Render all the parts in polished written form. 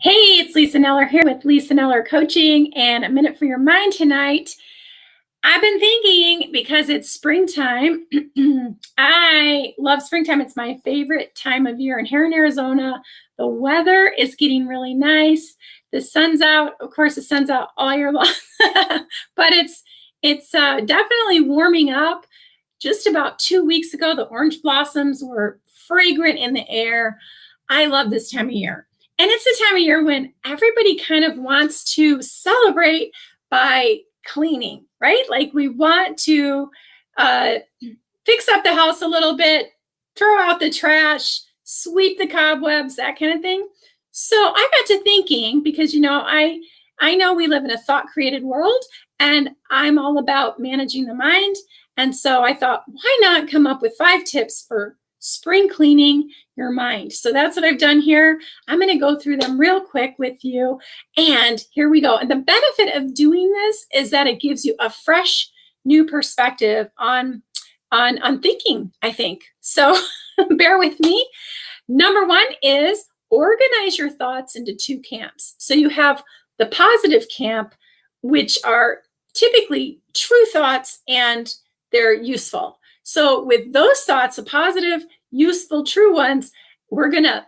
Hey, it's Lisa Neller here with Lisa Neller Coaching and a minute for your mind tonight. I've been thinking because it's springtime. I love springtime. It's my favorite time of year. And here in Arizona, the weather is getting really nice. The sun's out. Of course, the sun's out all year long, but it's definitely warming up. Just about 2 weeks ago, the orange blossoms were fragrant in the air. I love this time of year. And it's the time of year when everybody kind of wants to celebrate by cleaning, right? Like we want to fix up the house a little bit, throw out the trash, sweep the cobwebs, that kind of thing. So I got to thinking because, I know we live in a thought-created world, and I'm all about managing the mind. And so I thought, why not come up with 5 tips for spring cleaning your mind? So that's what I've done here. I'm going to go through them real quick with you. And here we go. And the benefit of doing this is that it gives you a fresh new perspective on thinking, I think. So bear with me. Number 1 is organize your thoughts into 2 camps. So you have the positive camp, which are typically true thoughts and they're useful. So with those thoughts, the positive, useful, true ones, we're gonna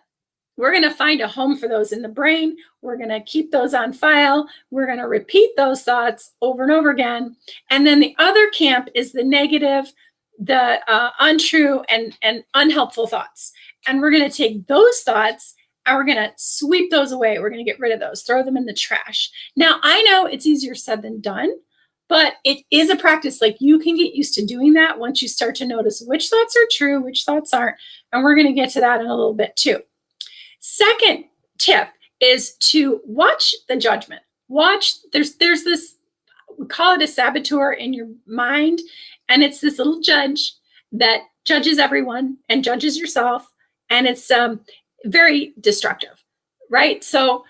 find a home for those in the brain. We're gonna keep those on file. We're gonna repeat those thoughts over and over again. And then the other camp is the negative, the untrue and unhelpful thoughts. And we're gonna take those thoughts and we're gonna sweep those away. We're gonna get rid of those, throw them in the trash. Now, I know it's easier said than done, but it is a practice. Like you can get used to doing that once you start to notice which thoughts are true, which thoughts aren't. And we're going to get to that in a little bit too. Second tip is to watch the judgment. There's this, we call it a saboteur in your mind. And it's this little judge that judges everyone and judges yourself. And it's very destructive, right? So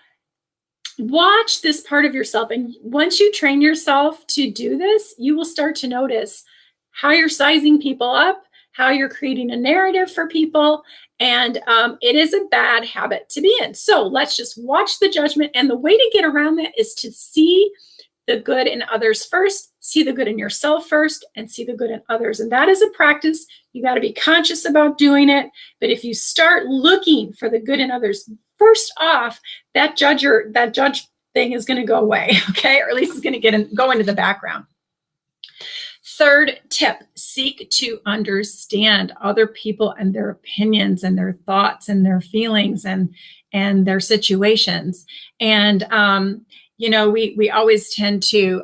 watch this part of yourself. And once you train yourself to do this, you will start to notice how you're sizing people up, how you're creating a narrative for people. And it is a bad habit to be in. So let's just watch the judgment. And the way to get around that is to see the good in others first, see the good in yourself first, and see the good in others. And that is a practice. You got to be conscious about doing it. But if you start looking for the good in others, first off, that judge thing is going to go away, okay? Or at least it's going to go into the background. Third tip, seek to understand other people and their opinions and their thoughts and their feelings and their situations. And, we always tend to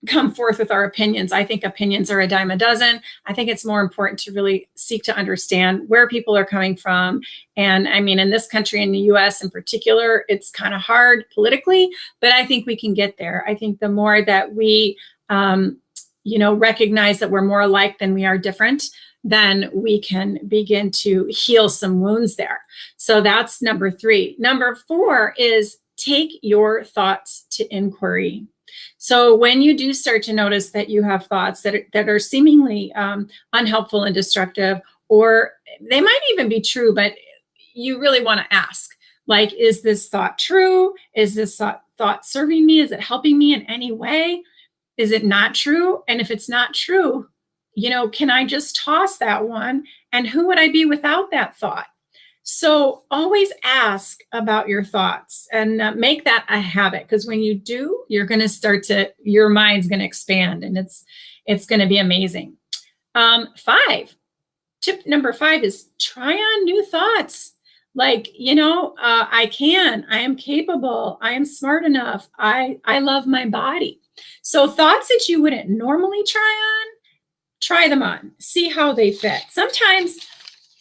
come forth with our opinions. I think opinions are a dime a dozen. I think it's more important to really seek to understand where people are coming from. And I mean, in this country, in the US in particular, it's kind of hard politically, but I think we can get there. I think the more that we, recognize that we're more alike than we are different, then we can begin to heal some wounds there. So that's number 3. Number 4 is take your thoughts to inquiry. So when you do start to notice that you have thoughts that are seemingly unhelpful and destructive, or they might even be true, but you really want to ask, like, is this thought true? Is this thought serving me? Is it helping me in any way? Is it not true? And if it's not true, can I just toss that one? And who would I be without that thought? So always ask about your thoughts and make that a habit, because when you do, you're going to your mind's going to expand and it's going to be amazing. 5, tip number 5 is try on new thoughts. Like, I am capable, I am smart enough, I love my body. So thoughts that you wouldn't normally try them on, see how they fit. Sometimes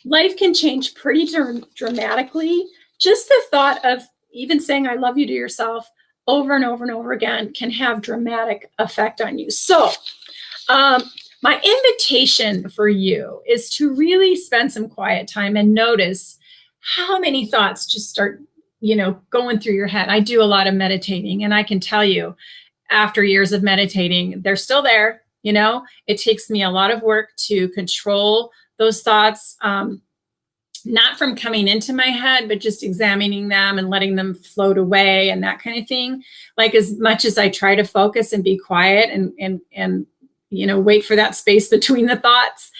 life can change pretty dramatically. Just the thought of even saying I love you to yourself over and over and over again can have dramatic effect on you. So my invitation for you is to really spend some quiet time and notice how many thoughts just start, going through your head. I do a lot of meditating, and I can tell you, after years of meditating, they're still there. It takes me a lot of work to control those thoughts. not from coming into my head, but just examining them and letting them float away and that kind of thing. Like, as much as I try to focus and be quiet and wait for that space between the thoughts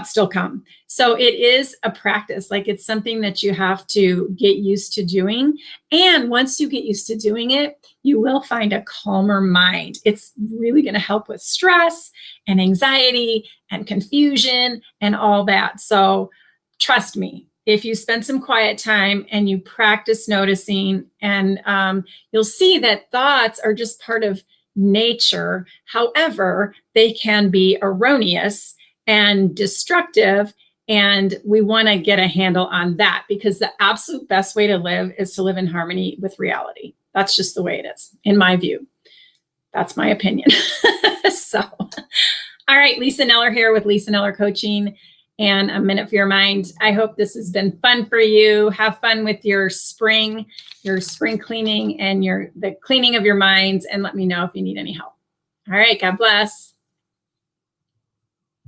still come. So it is a practice. Like, it's something that you have to get used to doing. And once you get used to doing it, you will find a calmer mind. It's really going to help with stress and anxiety and confusion and all that. So trust me, if you spend some quiet time and you practice noticing, and you'll see that thoughts are just part of nature. However, they can be erroneous and destructive. And we want to get a handle on that, because the absolute best way to live is to live in harmony with reality. That's just the way it is, in my view. That's my opinion. So, all right, Lisa Neller here with Lisa Neller Coaching and A Minute for Your Mind. I hope this has been fun for you. Have fun with your spring cleaning and the cleaning of your minds, and let me know if you need any help. All right, God bless.